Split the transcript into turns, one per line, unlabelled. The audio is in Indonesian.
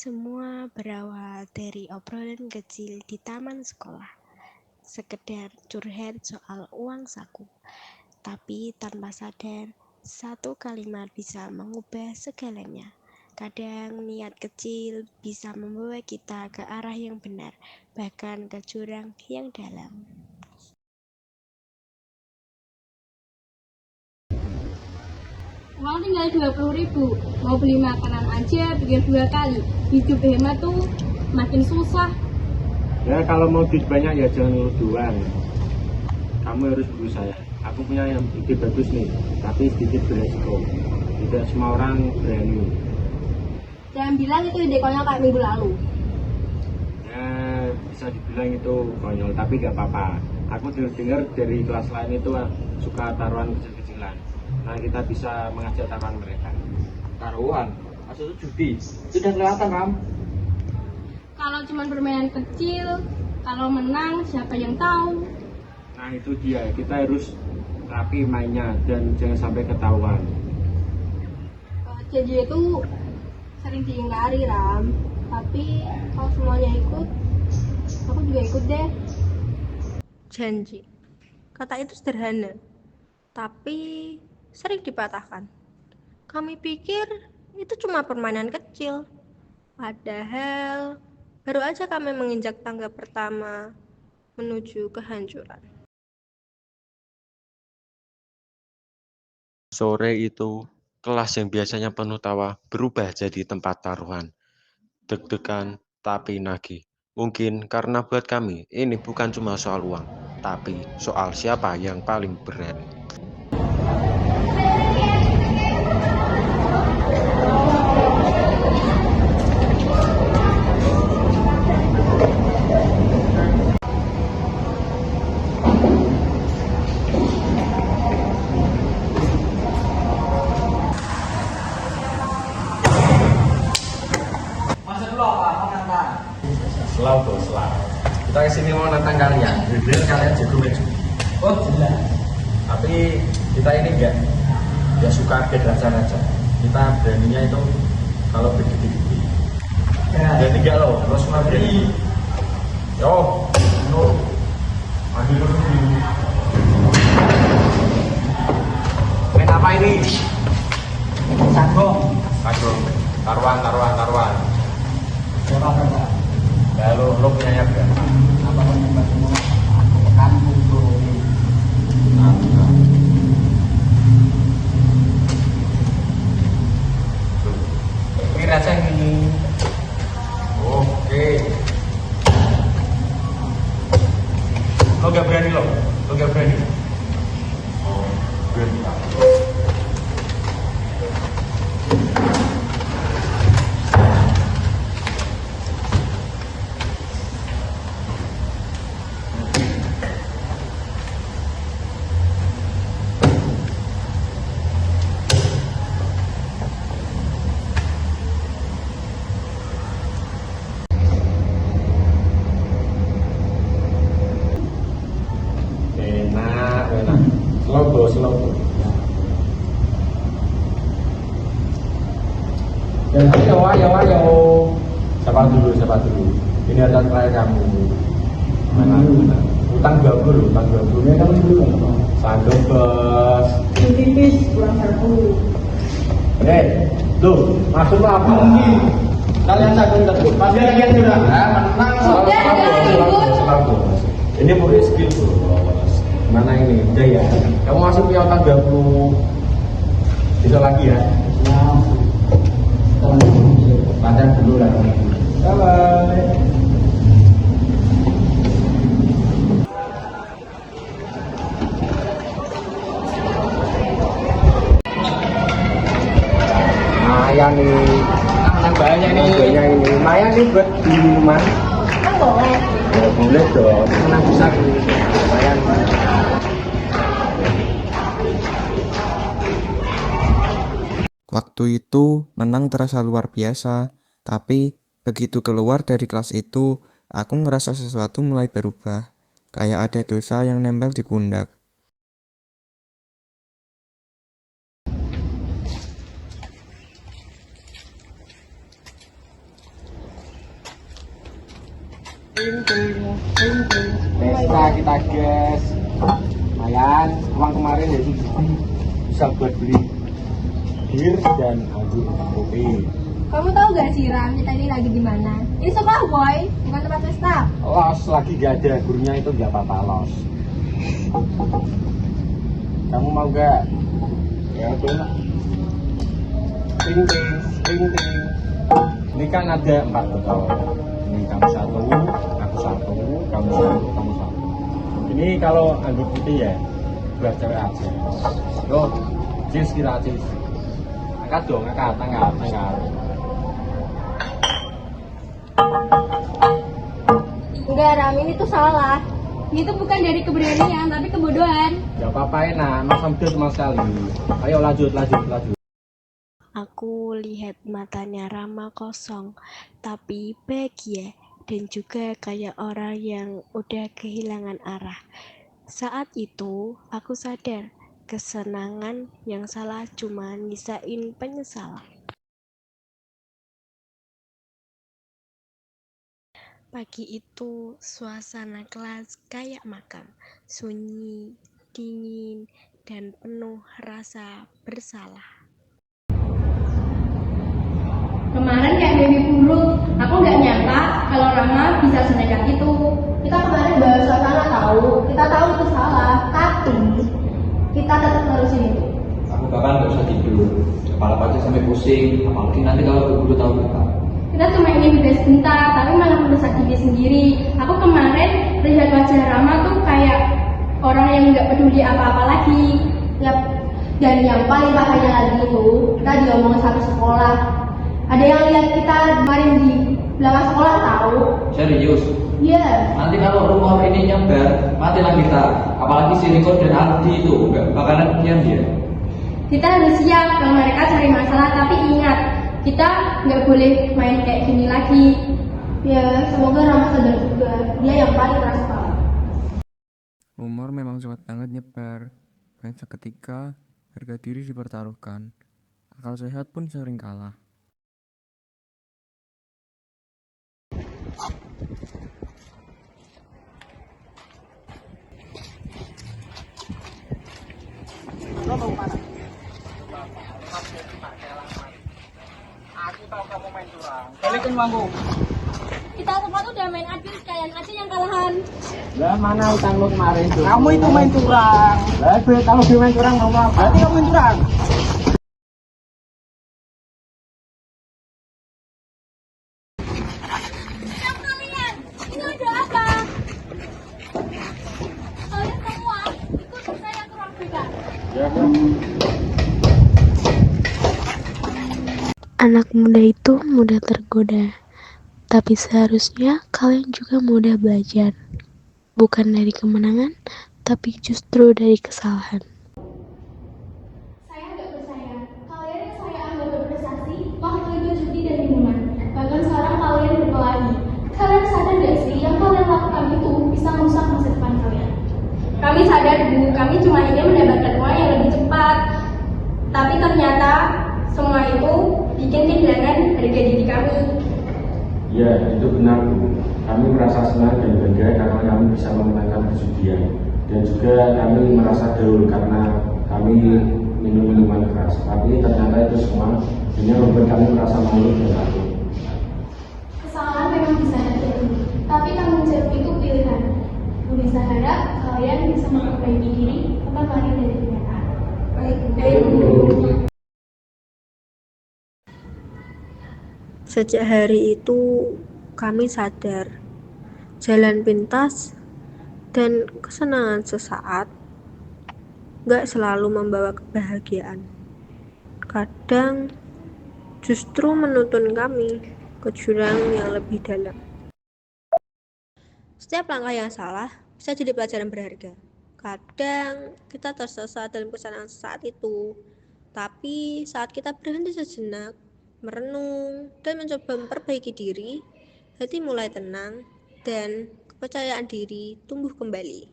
Semua berawal dari obrolan kecil di taman sekolah, sekedar curhat soal uang saku. Tapi tanpa sadar, satu kalimat bisa mengubah segalanya. Kadang niat kecil bisa membawa kita ke arah yang benar, bahkan ke jurang yang dalam.
Uang tinggal 20.000, mau beli makanan aja pikir 2 kali. Hidup hemat tuh makin susah.
Ya kalau mau duit banyak ya jangan ngurus doang. Kamu harus berusaha. Aku punya yang ide bagus nih, tapi sedikit beresiko. Tidak semua orang berani.
Jangan bilang itu ide konyol kayak minggu lalu.
Ya bisa dibilang itu konyol, tapi gak apa-apa. Aku dengar dari kelas lain itu suka taruhan kecil-kecilan. Nah kita bisa mengajak taruhan mereka.
Taruhan, maksud itu judi. Sudah kelihatan, Ram.
Kalau cuma permainan kecil, kalau menang siapa yang tahu?
Nah itu dia, kita harus rapi mainnya dan jangan sampai ketahuan.
Janji itu sering diingkari, Ram. Tapi kalau semuanya ikut, aku juga ikut deh.
Janji. Kata itu sederhana, tapi sering dipatahkan. Kami pikir itu cuma permainan kecil. Padahal baru aja kami menginjak tangga pertama menuju kehancuran.
Sore itu, kelas yang biasanya penuh tawa berubah jadi tempat taruhan. Deg-degan, tapi nagih. Mungkin karena buat kami, ini bukan cuma soal uang, tapi soal siapa yang paling berani.
Masa dulu apa? Mau nantang?
Selalu bos, selalu. Kita kesini mau nantang kalian, biar kalian jago maju.
Oh, jelas.
Tapi kita ini enggak suka beda aja. Kita beraninya itu kalau berdiri-diri.
Ya.
Dan tiga loh, lo semua berani. Yo, no. Maju dulu. Main apa ini?
Sanggung.
Aduh, taruhan.
Coba.
Ya lo punya berapa?
Apa kamu kan untuk
Ini rasa ini. Oke. Lo gak berani lo? Lo gak berani? Oh, berani. Enak. Slow bro. Dan ayo. Siapa dulu? Ini adalah terakhir kamu. Mana? Utang 20 nya kan dulu. Sanggup bos.
Tipis, kurang 10.
Tuh, maksudnya apa?
kalian sanggung terus. Pasti kalian sudah menang.
Selalu. Ini mau skill bos. Mana ini? Udah ya. Kamu masuk ke utang 20. Bisa lagi ya. Latihan dulu lah. Bye. Lumayan nih.
Nambahnya ini.
Harganya ini lumayan nih buat beli minuman.
Kan boleh.
Ya, boleh dong. Mana bisa nih. Lumayan.
Waktu itu Nenang terasa luar biasa, tapi begitu keluar dari kelas itu, aku ngerasa sesuatu mulai berubah. Kayak ada dosa yang nempel di pundak.
Pesta kita guys. Lumayan, uang kemarin ya bisa buat beli bir dan anggur kopi.
Kamu tahu gak sih Ram, kita ini lagi di mana? Ini sekolah boy, bukan tempat pesta.
Los lagi gak ada gurunya itu gak apa-apa los. Kamu mau gak? Ya tuh. Ting ting ting ting. Ini kan ada 4 botol. Ini kamu 1, aku 1, kamu 1, kamu 1. Ini kalau anggur putih ya buat cewek aja. Yo, cheers kita cheers. Angkat dong, angkat.
Enggak Ram, ini tuh salah. Ini tuh bukan dari keberanian, tapi kebodohan.
Gak apa-apa enak, masa muda sama sekali. Ayo lanjut.
Aku lihat matanya Rama kosong, tapi bahagia dan juga kayak orang yang udah kehilangan arah. Saat itu aku sadar, kesenangan yang salah cuma nyisain penyesalan. Pagi itu suasana kelas kayak makam, sunyi, dingin, dan penuh rasa bersalah.
Kemarin kayak mimpi buruk, aku nggak nyangka kalau Rama bisa senekat itu. Kita kemarin bahas suasana tahu, kita tahu itu salah, tapi kita tetap terusin itu.
Aku bahkan nggak bisa tidur. Kepala aja sampai pusing. Apalagi nanti kalau guru tahu kita.
Kita cuma ingin bebas sebentar, tapi malah mendesak diri sendiri. Aku kemarin lihat wajah Rama tuh kayak orang yang nggak peduli apa-apa lagi. Dan yang paling bahaya lagi itu, kita diomongin satu sekolah. Ada yang lihat kita kemarin di belakang sekolah tahu.
Serius?
Iya.
Nanti kalau rumor ini nyebar, matilah kita. Apalagi si Riko dan Aldi itu nggak bakalan punya dia.
Kita harus siap kalau mereka cari masalah, tapi ingat, kita nggak boleh main kayak gini lagi. Ya, semoga Rama sadar juga. Dia yang paling keras kepala.
Humor memang cepat banget nyebar, dan seketika harga diri dipertaruhkan. Akal sehat pun sering kalah.
Aku tahu kamu main curang. Balikin uangku.
Kita semua tuh udah main adil, kalian aja yang kalahan.
Lah mana utang lu kemarin tuh? Kamu itu main curang. Lah kalau dia main curang mau apa? Berarti kamu main curang.
Kalian, ini ada apa? Kalian semua ikut saya ke ruang bebas.
Ya,
Anak muda itu mudah tergoda, tapi seharusnya kalian juga mudah belajar. Bukan dari kemenangan, tapi justru dari kesalahan.
Saya nggak percaya. Kalian yang saya anggap berprestasi malah terlibat judi dan minuman. Bahkan sekarang kalian berkelahi. Kalian sadar nggak sih yang kalian lakukan itu bisa merusak masa depan kalian? Kami sadar Bu, kami cuma ingin mendapatkan uang yang lebih cepat. Tapi ternyata semua itu bikin kehilangan harga diri kami.
ya itu benar Bu. Kami merasa senang dan bangga karena kami bisa memenangkan perjudian. Dan juga kami merasa gaul karena kami minum minuman keras. Tapi ternyata itu semua hanya membuat kami merasa malu dan takut.
Kesalahan memang bisa terjadi, tapi tanggung jawab itu pilihan. Bu bisa harap kalian bisa memperbaiki diri tetap lari dari kenyataan. Baik, Bu.
Sejak hari itu kami sadar jalan pintas dan kesenangan sesaat gak selalu membawa kebahagiaan. Kadang justru menuntun kami ke jurang yang lebih dalam. Setiap langkah yang salah bisa jadi pelajaran berharga. Kadang kita tersesat dalam kesalahan saat itu, tapi saat kita berhenti sejenak, merenung, dan mencoba memperbaiki diri, hati mulai tenang dan kepercayaan diri tumbuh kembali.